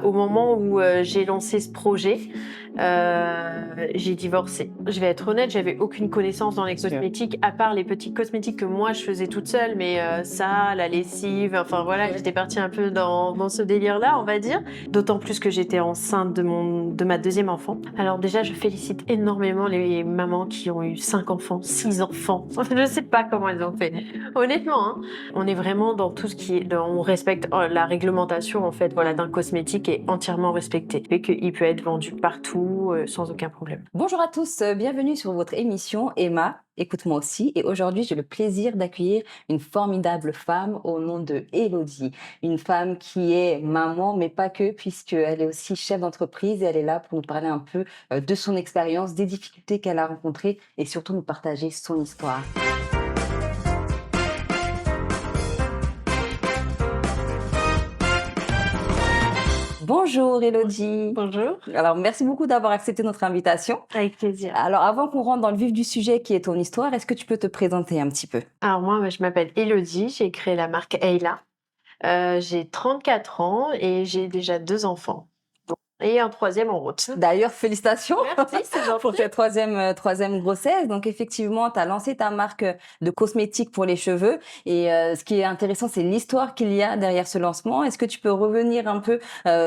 au moment où j'ai lancé ce projet, j'ai divorcé. Je vais être honnête, j'avais aucune connaissance dans les cosmétiques, à part les petits cosmétiques que moi je faisais toute seule, mais ça, la lessive, enfin voilà, j'étais partie un peu dans ce délire-là, on va dire. D'autant plus que j'étais enceinte de ma deuxième enfant. Alors déjà, je félicite énormément les mamans qui ont eu 5 enfants, 6 enfants. Je sais pas comment elles ont fait. Honnêtement, hein, on est vraiment dans tout ce qui est, on respecte la réglementation en fait, voilà, d'un cosmétique est entièrement respectée et qu'il peut être vendu partout sans aucun problème. Bonjour à tous, bienvenue sur votre émission Emma, écoute-moi aussi. Et aujourd'hui, j'ai le plaisir d'accueillir une formidable femme au nom de Élodie. Une femme qui est maman, mais pas que, puisqu'elle est aussi chef d'entreprise et elle est là pour nous parler un peu de son expérience, des difficultés qu'elle a rencontrées et surtout nous partager son histoire. Bonjour Élodie. Bonjour. Alors, merci beaucoup d'avoir accepté notre invitation. Avec plaisir. Alors, avant qu'on rentre dans le vif du sujet qui est ton histoire, est-ce que tu peux te présenter un petit peu? Alors moi, je m'appelle Élodie, j'ai créé la marque Ayla. J'ai 34 ans et j'ai déjà 2 enfants. Et un troisième en route. D'ailleurs, félicitations Merci, c'est pour gentil. ta troisième grossesse. Donc, effectivement, tu as lancé ta marque de cosmétiques pour les cheveux. Et ce qui est intéressant, c'est l'histoire qu'il y a derrière ce lancement. Est-ce que tu peux revenir un peu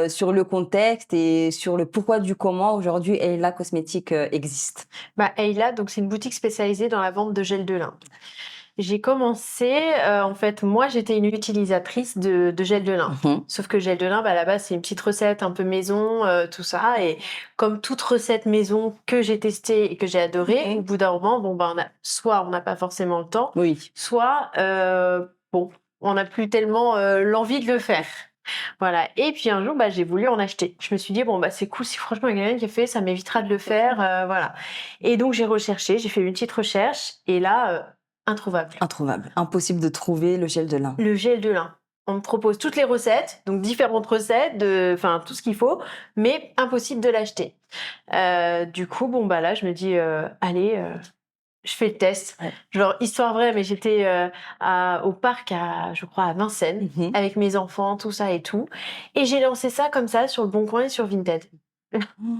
sur le contexte et sur le pourquoi du comment aujourd'hui Ayla Cosmétique existe? Bah, Ayla, donc c'est une boutique spécialisée dans la vente de gel de lin. J'ai commencé, en fait, moi, j'étais une utilisatrice de gel de lin. Mhm. Sauf que gel de lin, bah, à la base, c'est une petite recette un peu maison, tout ça. Et comme toute recette maison que j'ai testée et que j'ai adorée, au bout d'un moment, bon, bah, soit on n'a pas forcément le temps, Oui. soit, bon, on n'a plus tellement l'envie de le faire. Voilà. Et puis un jour, bah, j'ai voulu en acheter. Je me suis dit, bon, bah, c'est cool, si franchement il y a quelqu'un qui a fait, ça m'évitera de le faire. Voilà. Et donc j'ai recherché, j'ai fait une petite recherche. Et là, introuvable. Introuvable. Impossible de trouver le gel de lin. Le gel de lin. On me propose toutes les recettes, donc différentes recettes, enfin tout ce qu'il faut, mais impossible de l'acheter. Du coup, bon bah là, je me dis, allez, je fais le test. Ouais. Genre histoire vraie, mais j'étais au parc je crois à Vincennes, Mhm. avec mes enfants, tout ça et tout, et j'ai lancé ça comme ça sur le Bon Coin et sur Vinted.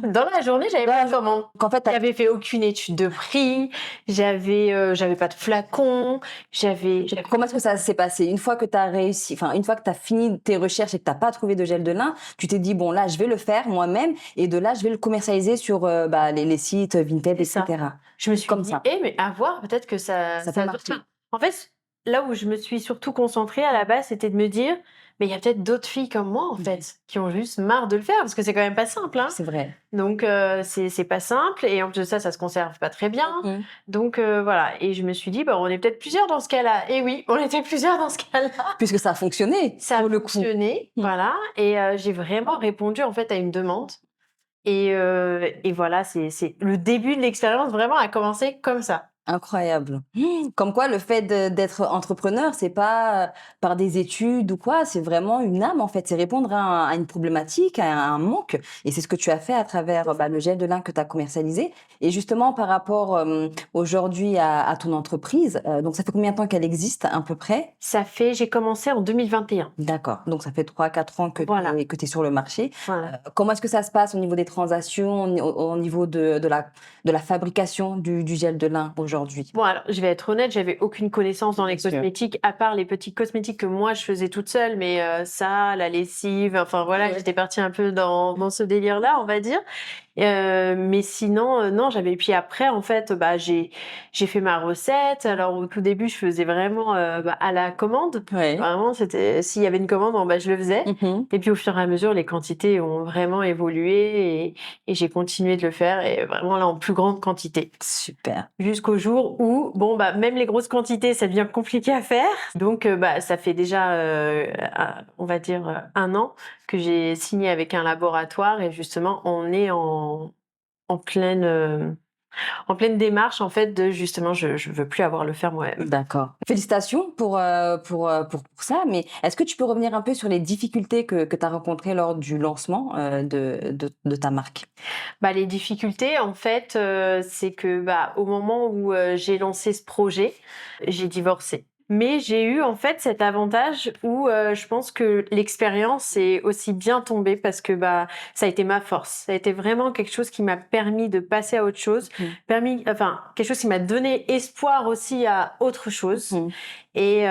Dans la journée, j'avais pas de commande. Donc, en fait, J'avais fait aucune étude de prix, j'avais pas de flacon, comment est-ce que ça s'est passé? Une fois que tu as réussi, enfin, une fois que tu as fini tes recherches et que tu pas trouvé de gel de lin, tu t'es dit, bon, là, je vais le faire moi-même et de là, je vais le commercialiser sur les sites Vinted, C'est ça. etc. Je me suis Comme dit, ça. mais à voir, peut-être que ça Ça peut marcher. En fait, là où je me suis surtout concentrée à la base, c'était de me dire, mais il y a peut-être d'autres filles comme moi, en fait, qui ont juste marre de le faire, parce que c'est quand même pas simple, hein. C'est vrai. Donc, c'est pas simple, et en plus de ça, ça se conserve pas très bien. Mhm. Donc, voilà. Et je me suis dit, bah, on est peut-être plusieurs dans ce cas-là. Et oui, on était plusieurs dans ce cas-là. Puisque ça a fonctionné, Ça a pour le coup. fonctionné, voilà. Et j'ai vraiment répondu, en fait, à une demande. Et voilà, c'est le début de l'expérience vraiment a commencé comme ça. Incroyable. Comme quoi, le fait d'être entrepreneur, c'est pas par des études ou quoi, c'est vraiment une âme en fait. C'est répondre à une problématique, à un manque. Et c'est ce que tu as fait à travers le gel de lin que tu as commercialisé. Et justement, par rapport aujourd'hui à ton entreprise, donc ça fait combien de temps qu'elle existe à peu près? J'ai commencé en 2021. D'accord. Donc ça fait 3 4 ans que Voilà, tu es sur le marché. voilà. Comment est-ce que ça se passe au niveau des transactions, au niveau de la fabrication du gel de lin aujourd'hui? Bon, alors, je vais être honnête, j'avais aucune connaissance dans les Bien sûr. cosmétiques, à part les petits cosmétiques que moi je faisais toute seule, mais ça, la lessive, enfin voilà, Ouais. j'étais partie un peu dans ce délire-là, on va dire. Mais sinon, non, puis après, en fait, bah, j'ai fait ma recette. Alors, au tout début, je faisais vraiment à la commande. Ouais. Vraiment, s'il y avait une commande, bon, bah, je le faisais. Mhm. Et puis, au fur et à mesure, les quantités ont vraiment évolué et j'ai continué de le faire et vraiment là, en plus grande quantité. Super. Jusqu'au jour où, bon, bah, même les grosses quantités, ça devient compliqué à faire. Donc, bah, ça fait déjà, on va dire, 1 an que j'ai signé avec un laboratoire et justement, on est en pleine, en pleine démarche, en fait, de justement, je veux plus avoir à le faire moi-même. D'accord. Félicitations pour ça, mais est-ce que tu peux revenir un peu sur les difficultés que tu as rencontrées lors du lancement de ta marque? Bah, les difficultés, en fait, c'est que, bah, au moment où j'ai lancé ce projet, j'ai divorcé. Mais j'ai eu en fait cet avantage où je pense que l'expérience est aussi bien tombée parce que bah ça a été ma force. Ça a été vraiment quelque chose qui m'a permis de passer à autre chose, enfin quelque chose qui m'a donné espoir aussi à autre chose et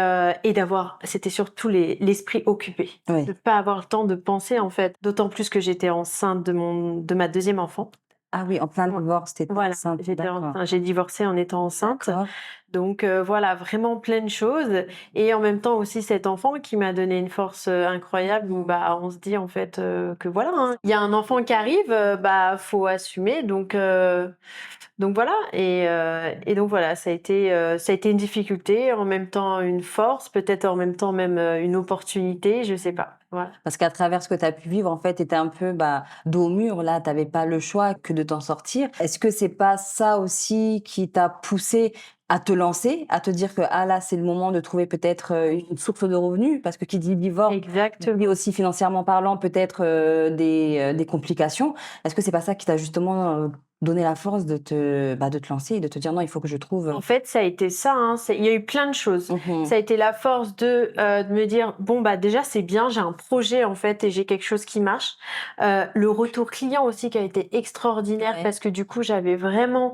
d'avoir, c'était surtout l'esprit occupé, Oui. de pas avoir le temps de penser en fait. D'autant plus que j'étais enceinte de ma deuxième enfant. Ah oui, en plein divorce, t'étais Voilà, enceinte. D'accord. j'ai divorcé en étant enceinte. D'accord. Donc voilà, vraiment plein de choses. Et en même temps aussi cet enfant qui m'a donné une force incroyable où bah, on se dit en fait que voilà, hein, il y a un enfant qui arrive, bah faut assumer. Donc voilà. Et donc voilà, ça a été une difficulté, en même temps une force, peut-être en même temps même une opportunité, je sais pas. Voilà. Parce qu'à travers ce que tu as pu vivre, en fait, tu étais un peu bah, dos au mur, là, tu n'avais pas le choix que de t'en sortir. Est-ce que c'est pas ça aussi qui t'a poussé à te lancer, à te dire que ah là, c'est le moment de trouver peut-être une source de revenus? Parce que qui dit divorce, Exactement. dit aussi financièrement parlant, peut-être des complications. Est-ce que c'est pas ça qui t'a justement donné la force de te lancer et de te dire non, il faut que je trouve. En fait, ça a été ça, hein, il y a eu plein de choses. Mhm. Ça a été la force de me dire, bon, bah déjà, c'est bien, j'ai un projet, en fait, et j'ai quelque chose qui marche. Le retour client aussi qui a été extraordinaire Ouais. parce que du coup, j'avais vraiment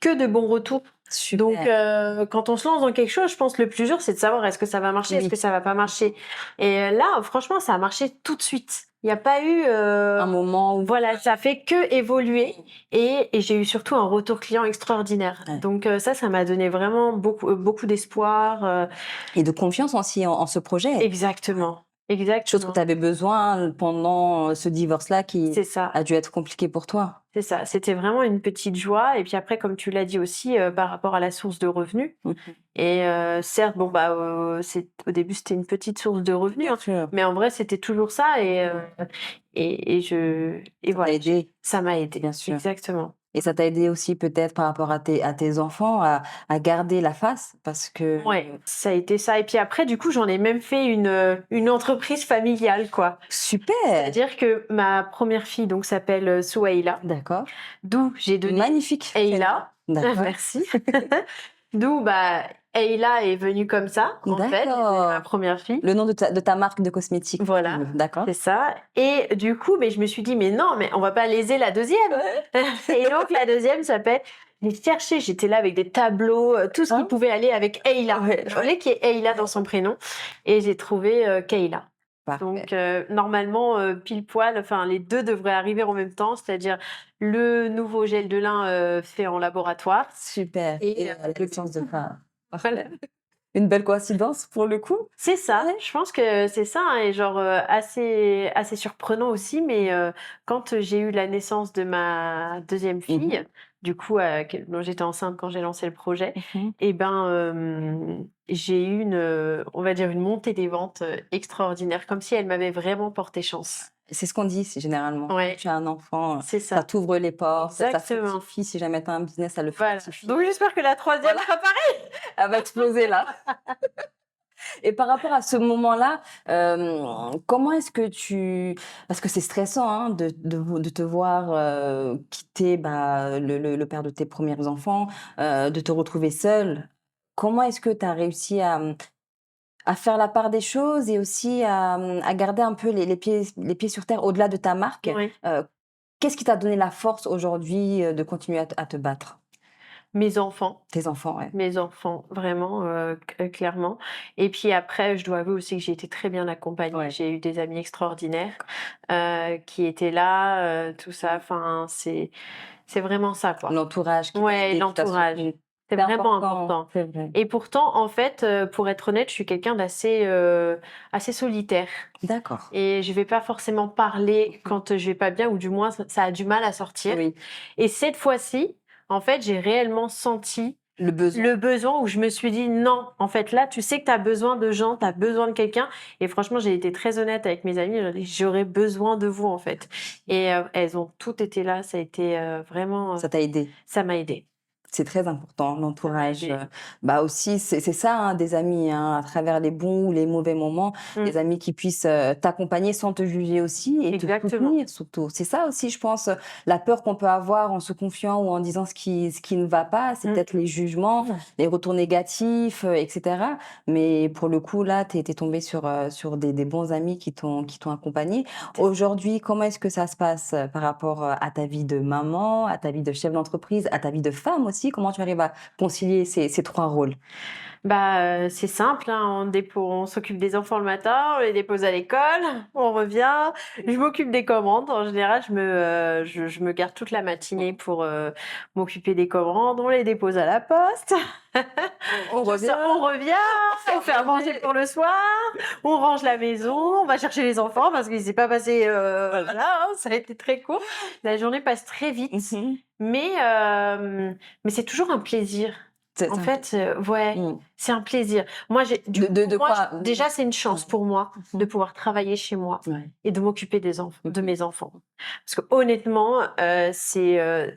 que de bons retours. Super. Donc, quand on se lance dans quelque chose, je pense que le plus dur, c'est de savoir est-ce que ça va marcher, Oui. est-ce que ça va pas marcher. Et là, franchement, ça a marché tout de suite. Il n'y a pas eu Un moment où voilà, ça fait que évoluer et j'ai eu surtout un retour client extraordinaire. Ouais. Donc ça m'a donné vraiment beaucoup d'espoir. et de confiance aussi en ce projet. Exactement, Chose que exactement. tu avais besoin pendant ce divorce-là qui C'est ça. a dû être compliqué pour toi. C'est ça, c'était vraiment une petite joie et puis après comme tu l'as dit aussi par rapport à la source de revenus Mhm. et certes bon bah au début c'était une petite source de revenus hein, sûr. mais en vrai c'était toujours ça et Ça t'a voilà, aidé, ça m'a aidé. bien sûr. Exactement. Et ça t'a aidé aussi peut-être par rapport à tes enfants à garder la face parce que Ouais, ça a été ça et puis après du coup, j'en ai même fait une entreprise familiale quoi. super! C'est-à-dire que ma première fille donc s'appelle Souhaïla, D'accord. d'où j'ai donné Magnifique. Eila. D'accord. Merci. D'où bah Eila est venue comme ça en fait, c'est ma D'accord. première fille. Le nom de ta marque de cosmétiques. Voilà, D'accord. c'est ça. Et du coup, mais je me suis dit mais non, mais on va pas léser la deuxième. Et donc la deuxième s'appelle j'ai cherché, j'étais là avec des tableaux, tout ce qui Ah. pouvait aller avec Eila. Ouais, Je voulais qu'il y ait Eila dans son prénom et j'ai trouvé Kayla. Parfait. Donc normalement pile poil, enfin les deux devraient arriver en même temps, c'est-à-dire le nouveau gel de lin fait en laboratoire. Super. Et, Et la licence de fin. Voilà. Une belle coïncidence pour le coup. C'est ça, Ouais. je pense que c'est ça, hein, et genre assez surprenant aussi, mais quand j'ai eu la naissance de ma deuxième fille, du coup, dont j'étais enceinte quand j'ai lancé le projet, Mhm. et ben j'ai eu on va dire une montée des ventes extraordinaire, comme si elle m'avait vraiment porté chance. C'est ce qu'on dit généralement. Ouais. Quand tu as un enfant, C'est ça ça. t'ouvre les portes, ça Exactement. fructifie. Si jamais tu as un business, ça le Voilà. fructifie. Donc j'espère que la troisième Voilà. sera pareille. Elle va exploser là. Et par rapport à ce moment-là, comment est-ce que parce que c'est stressant hein, de te voir quitter bah, le père de tes premiers enfants, de te retrouver seule. Comment est-ce que tu as réussi à faire la part des choses et aussi à garder un peu les pieds sur terre au-delà de ta marque? Oui. Qu'est-ce qui t'a donné la force aujourd'hui de continuer à te battre? Mes enfants. Tes enfants, ouais. Mes enfants, vraiment, clairement. Et puis après, je dois avouer aussi que j'ai été très bien accompagnée. Ouais. J'ai eu des amis extraordinaires qui étaient là, tout ça. Enfin, c'est vraiment ça, quoi. L'entourage qui t'a Ouais, aidé, qui t'a l'entourage. soutenu. C'est C'est vraiment important, important. c'est vrai. Et pourtant, en fait, pour être honnête, je suis quelqu'un assez solitaire. D'accord. Et je vais pas forcément parler quand je vais pas bien, ou du moins ça a du mal à sortir. Oui, Et cette fois-ci, en fait, j'ai réellement senti le besoin. le besoin où je me suis dit non, en fait là tu sais que tu as besoin de gens, tu as besoin de quelqu'un et franchement j'ai été très honnête avec mes amis, j'ai dit j'aurais besoin de vous en fait et elles ont toutes été là, ça a été vraiment Ça t'a aidé. ça m'a aidée. C'est très important, l'entourage. Des- Bah aussi, c'est ça, hein, des amis, hein, à travers les bons ou les mauvais moments, Mm, des amis qui puissent t'accompagner sans te juger aussi et te exactement. soutenir surtout. C'est ça aussi, je pense, la peur qu'on peut avoir en se confiant ou en disant ce qui ne va pas, c'est Mm. peut-être les jugements, les retours négatifs, etc. Mais pour le coup, là, tu es tombé sur des bons amis qui t'ont accompagné. Aujourd'hui, comment est-ce que ça se passe par rapport à ta vie de maman, à ta vie de chef d'entreprise, à ta vie de femme aussi? Comment tu arrives à concilier ces 3 rôles? C'est simple, hein, on s'occupe des enfants le matin, on les dépose à l'école, on revient. Je m'occupe des commandes. En général, je me garde toute la matinée pour m'occuper des commandes. On les dépose à la poste. On revient, On revient, on fait à manger pour le soir, on range la maison, on va chercher les enfants parce qu'il s'est pas passé. Voilà, hein, ça a été très court. La journée passe très vite, Mmh. mais, euh, mais c'est toujours un plaisir. C'est En ça. fait, ouais, Mmh. c'est un plaisir. Moi, De quoi? déjà, c'est une chance pour moi Mmh. de pouvoir travailler chez moi Ouais. et de m'occuper des enfants, de Mmh. mes enfants. Parce que honnêtement,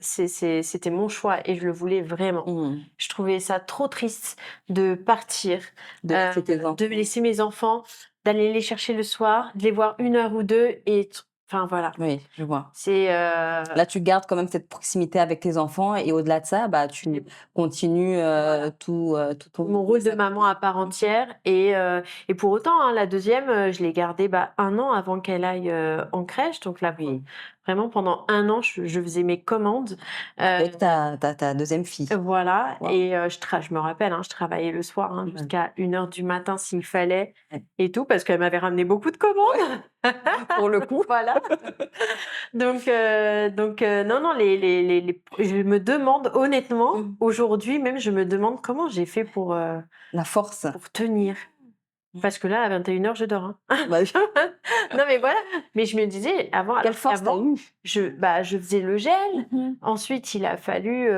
c'était mon choix et je le voulais vraiment. Mmh. Je trouvais ça trop triste de partir, De laisser tes de enfants. laisser mes enfants, d'aller les chercher le soir, de les voir 1 heure ou deux enfin voilà. Oui, je vois. C'est Là, tu gardes quand même cette proximité avec tes enfants et au-delà de ça, bah, tu continues, tout ton mon rôle de maman à part entière et pour autant, hein, la deuxième, je l'ai gardée 1 an avant qu'elle aille en crèche. Donc là, oui, vraiment pendant 1 an, je faisais mes commandes. avec ta 2e fille. Voilà, Waouh. et je me rappelle, hein, je travaillais le soir, hein, Ouais. jusqu'à 1 heure du matin s'il fallait Ouais. et tout, parce qu'elle m'avait ramené beaucoup de commandes. Pour le coup. Voilà. Non, non, je me demande honnêtement, Mmh. aujourd'hui même, je me demande comment j'ai fait La force. pour tenir. Mmh. Parce que là, à 21 h, je dors, hein. Bah oui. Non, mais voilà. Mais je me disais, Quelle force tu as eue? je faisais le gel. Mmh. Ensuite, il a fallu,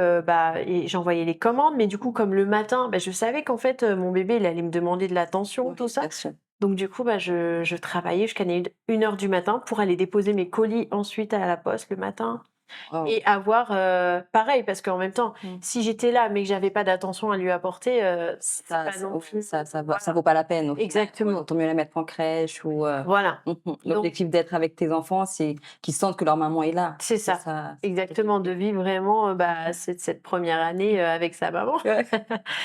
et j'envoyais les commandes. Mais du coup, comme le matin, je savais qu'en fait, mon bébé, il allait me demander de l'attention, Oui, tout ça. bien sûr. Donc, du coup, je travaillais jusqu'à 1 heure du matin pour aller déposer mes colis ensuite à la poste le matin. Waouh. Et avoir, pareil, parce qu'en même temps, Mmh. si j'étais là, mais que j'avais pas d'attention à lui apporter, c'est Ça pas non oui, plus. ça vaut pas la peine au final. Exactement. Autant mieux la mettre en crèche ou Voilà. Donc, l'objectif d'être avec tes enfants, c'est qu'ils sentent que leur maman est là. c'est ça. C'est Exactement, de vivre vraiment cette première année avec sa maman. Ouais,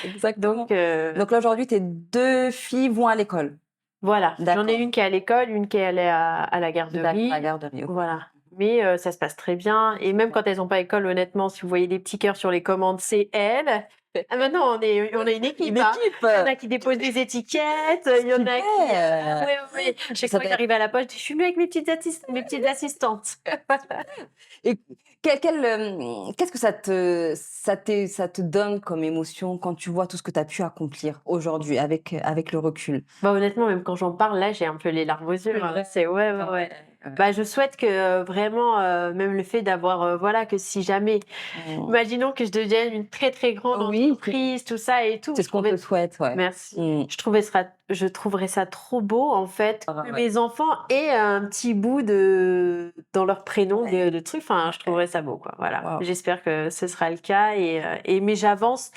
exactement. Donc Donc là, aujourd'hui, tes 2 filles vont à l'école? voilà, j'en ai D'accord. une qui est à l'école, une qui est allée à la D'accord, à garderie. la garderie, OK. Voilà. Mais ça se passe très bien. Et même quand elles n'ont pas école, honnêtement, si vous voyez des petits cœurs sur les commandes, c'est elles. Ah maintenant, on est une équipe. Une Hein. équipe! Il y en a qui déposent des étiquettes, il y en a qui. Super! Oui, oui. Chaque Ça fois que doit j'arrive à la poste, je dis, je suis venue avec mes petites assistantes. Et qu'est-ce que ça te donne comme émotion quand tu vois tout ce que tu as pu accomplir aujourd'hui avec le recul? Honnêtement, même quand j'en parle, là, j'ai un peu les larmes aux yeux. Hein. vrai? C'est ouais, ouais, ouais. Je souhaite que vraiment, même le fait d'avoir, voilà, que si jamais, Mmh. imaginons que je devienne une très très grande Oui, entreprise, tout ça et tout. c'est ce qu'on te souhaite, ouais. Merci. Mmh. Je trouverais ça trop beau, en fait, Ah que ouais. mes enfants aient un petit bout dans leur prénom, de trucs. Enfin, je trouverais ça beau, quoi. Voilà. Waouh. J'espère que ce sera le cas. Mais j'avance.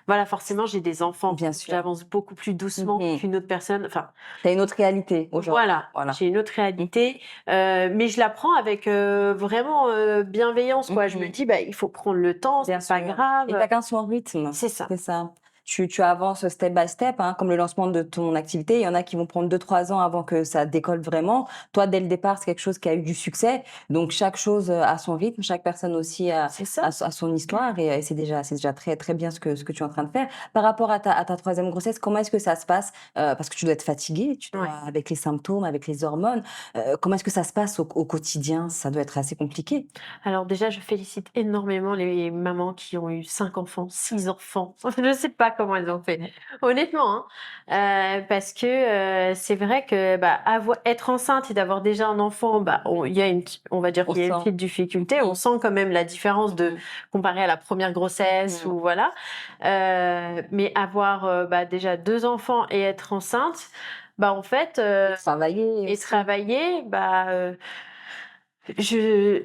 Voilà, forcément, j'ai des enfants. Bien sûr. J'avance beaucoup plus doucement Mmh. qu'une autre personne. Enfin, Tu as une autre réalité aujourd'hui. voilà. J'ai une autre réalité. Mais je la prends avec vraiment bienveillance, quoi. Je me Mmh. dis, il faut prendre le temps, Bien c'est pas sûr. grave. Et chacun son rythme. C'est ça. C'est ça. Tu avances step by step, hein, comme le lancement de ton activité. Il y en a qui vont prendre 2-3 ans avant que ça décolle vraiment. Toi, dès le départ, c'est quelque chose qui a eu du succès. Donc, chaque chose a son rythme, chaque personne aussi C'est ça. a son histoire. Et c'est déjà très, très bien ce que tu es en train de faire. Par rapport à ta 3e grossesse, comment est-ce que ça se passe? Parce que tu dois être fatiguée, Ouais. avec les symptômes, avec les hormones. Comment est-ce que ça se passe au quotidien? Ça doit être assez compliqué. Alors déjà, je félicite énormément les mamans qui ont eu 5 enfants, 6 enfants. Je ne sais pas comment elles ont fait, honnêtement, hein. Parce que c'est vrai que être enceinte et d'avoir déjà un enfant, il y a on va dire On qu'il y a une sent. petite difficulté. On sent quand même la différence comparé à la première grossesse ou voilà. Mais avoir déjà 2 enfants et être enceinte, en fait, Travailler et aussi. travailler, je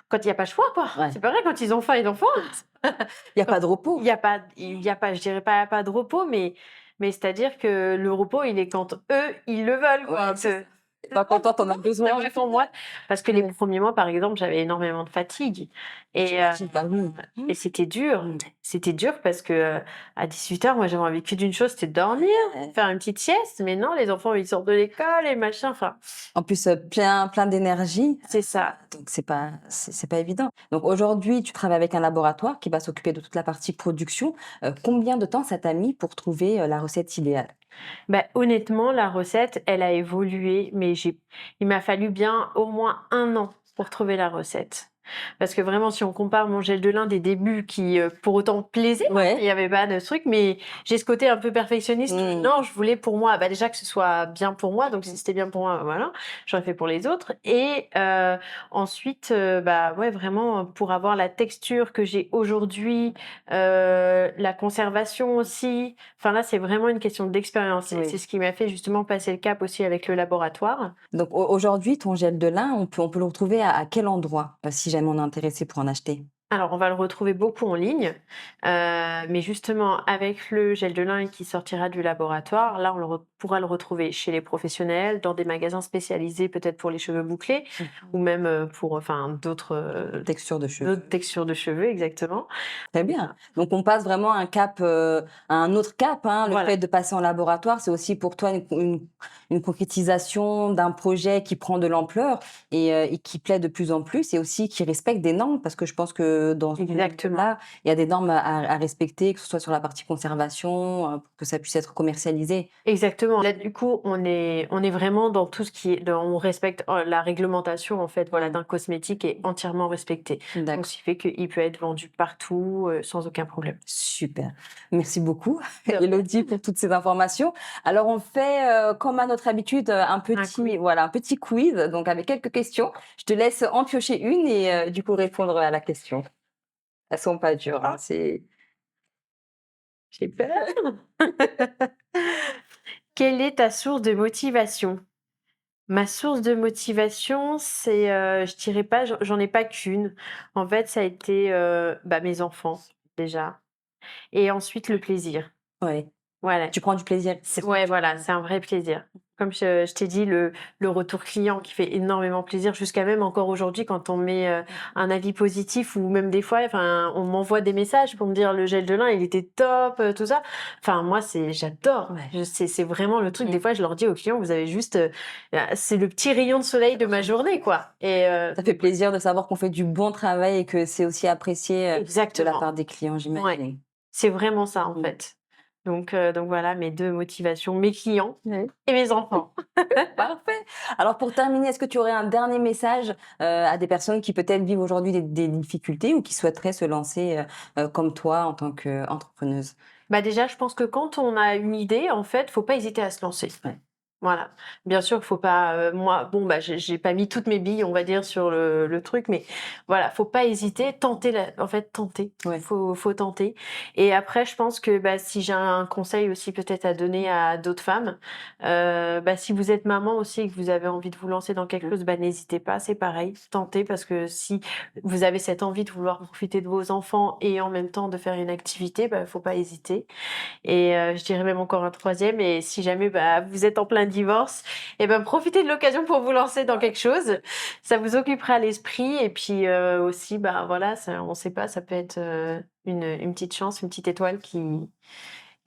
quand il y a pas le choix, quoi. Ouais. C'est pareil, quand ils ont faim, ils ont faim. Il y a pas de repos. Il y a pas, je dirais pas de repos, mais c'est-à-dire que le repos, il est quand eux, ils le veulent, quoi. Ouais, c'est ça. Tu pas content, tu en as besoin. Ouais, pour moi, parce que les Ouais. premiers mois, par exemple, j'avais énormément de fatigue et J'imagine, bah oui. et c'était dur. C'était dur parce que, à 18 h, moi, j'avais envie que d'une chose, c'était de dormir, Ouais. faire une petite sieste, mais non, les enfants, ils sortent de l'école et machin, enfin, En plus, plein d'énergie, c'est ça. donc c'est pas évident. Donc aujourd'hui, tu travailles avec un laboratoire qui va s'occuper de toute la partie production. Combien de temps ça t'a mis pour trouver, la recette idéale? Bah, honnêtement, la recette, elle a évolué, mais il m'a fallu bien au moins 1 an pour trouver la recette. Parce que vraiment, si on compare mon gel de lin des débuts qui, pour autant plaisait, il Ouais. n'y avait pas de truc, mais j'ai ce côté un peu perfectionniste. Mmh. Non, je voulais pour moi, bah, déjà que ce soit bien pour moi, donc si c'était bien pour moi, bah, voilà, j'aurais fait pour les autres. Et ensuite, bah ouais, vraiment pour avoir la texture que j'ai aujourd'hui, la conservation aussi. Enfin là, c'est vraiment une question d'expérience. Oui. C'est ce qui m'a fait justement passer le cap aussi avec le laboratoire. Donc aujourd'hui, ton gel de lin, on peut le retrouver à quel endroit? Si jamais on est intéressé pour en acheter? Alors, on va le retrouver beaucoup en ligne, mais justement avec le gel de lin qui sortira du laboratoire, là, on pourra le retrouver chez les professionnels, dans des magasins spécialisés peut-être pour les cheveux bouclés Mmh. ou même, pour, enfin, Texture de cheveux. d'autres textures de cheveux, exactement. Très bien. Donc on passe vraiment à un autre cap, hein. Le Voilà. fait de passer en laboratoire, c'est aussi pour toi une concrétisation d'un projet qui prend de l'ampleur et qui plaît de plus en plus et aussi qui respecte des normes parce que je pense que dans ce Exactement. là il y a des normes à respecter, que ce soit sur la partie conservation, pour que ça puisse être commercialisé. Exactement. Là, du coup, on est vraiment dans tout ce qui est on respecte, la réglementation, en fait, voilà, d'un cosmétique est entièrement respectée. Donc D'accord, ce qui fait qu'il peut être vendu partout, sans aucun problème. super. Merci beaucoup De rien. Élodie pour toutes ces informations. Alors on fait, comme à notre habitude, un quiz. voilà, un petit quiz, donc avec quelques questions. Je te laisse en piocher une et du coup répondre à la question. Elles sont pas dures, hein, c'est J'ai peur. Quelle est ta source de motivation? Ma source de motivation, c'est, je dirais pas, j'en ai pas qu'une. En fait, ça a été, bah, mes enfants, déjà, et ensuite le plaisir. ouais. Voilà. Tu prends du plaisir? Ouais, voilà, c'est un vrai plaisir. Comme je t'ai dit, le retour client qui fait énormément plaisir, jusqu'à même encore aujourd'hui quand on met, un avis positif ou même des fois, enfin, on m'envoie des messages pour me dire: «Le gel de lin, il était top», tout ça. Enfin, moi, j'adore. Ouais. C'est vraiment le truc. Mmh. Des fois, je leur dis aux clients: «Vous avez juste, c'est le petit rayon de soleil de ma journée, quoi», et Ça fait plaisir de savoir qu'on fait du bon travail et que c'est aussi apprécié, de la exactement. part des clients, Ouais, j'imagine. c'est vraiment ça, en Mmh. fait. Donc voilà, mes 2 motivations, mes clients Ouais. et mes enfants. Parfait. Alors pour terminer, est-ce que tu aurais un dernier message, à des personnes qui peut-être vivent aujourd'hui des difficultés ou qui souhaiteraient se lancer, comme toi en tant qu'entrepreneuse? Bah, déjà, je pense que quand on a une idée, en fait, faut pas hésiter à se lancer. Ouais. Voilà. Bien sûr, faut pas, moi, bon, bah, j'ai pas mis toutes mes billes, on va dire, sur le truc, mais voilà, faut pas hésiter, tenter. Ouais. Faut tenter. Et après, je pense que, bah, si j'ai un conseil aussi peut-être à donner à d'autres femmes, bah, si vous êtes maman aussi et que vous avez envie de vous lancer dans quelque chose, bah, n'hésitez pas, c'est pareil, tentez, parce que si vous avez cette envie de vouloir profiter de vos enfants et en même temps de faire une activité, bah, faut pas hésiter. Et je dirais même encore un troisième, et si jamais, bah, vous êtes en plein divorce, et ben, profitez de l'occasion pour vous lancer dans quelque chose. Ça vous occupera l'esprit, et puis, aussi, bah, voilà, ça, on sait pas, ça peut être, une petite chance, une petite étoile qui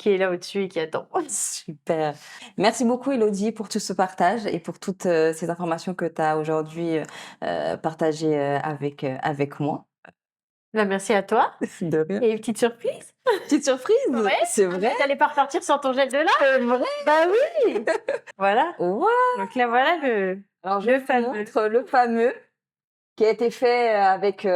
est là au-dessus et qui attend. Super. Merci beaucoup Élodie pour tout ce partage et pour toutes, ces informations que tu as aujourd'hui, partagées, avec moi. Bah, merci à toi, De rien. et une petite surprise. Petite surprise? Ouais, C'est vrai? tu pas repartir sans ton gel de lin? C'est vrai? Bah oui! Voilà, Waouh! donc là, voilà Alors je le vous fameux. montre le fameux qui a été fait, avec,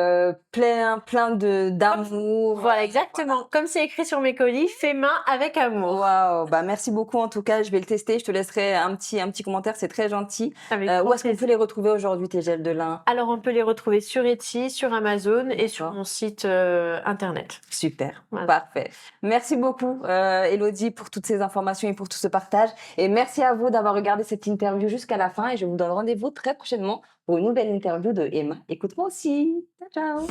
plein de d'amour. Voilà, exactement. Comme c'est écrit sur mes colis, fait main avec amour. Waouh! Bah, merci beaucoup en tout cas, je vais le tester, je te laisserai un petit commentaire, c'est très gentil. Avec Où grand est-ce qu'on peut plaisir. les retrouver aujourd'hui tes gels de lin? Alors, on peut les retrouver sur Etsy, sur Amazon et sur D'accord. mon site, internet. Super, Voilà. parfait. Merci beaucoup, Élodie, pour toutes ces informations et pour tout ce partage. Et merci à vous d'avoir regardé cette interview jusqu'à la fin. Et je vous donne rendez-vous très prochainement pour une nouvelle interview de Emma. Écoute-moi aussi. Ciao, ciao.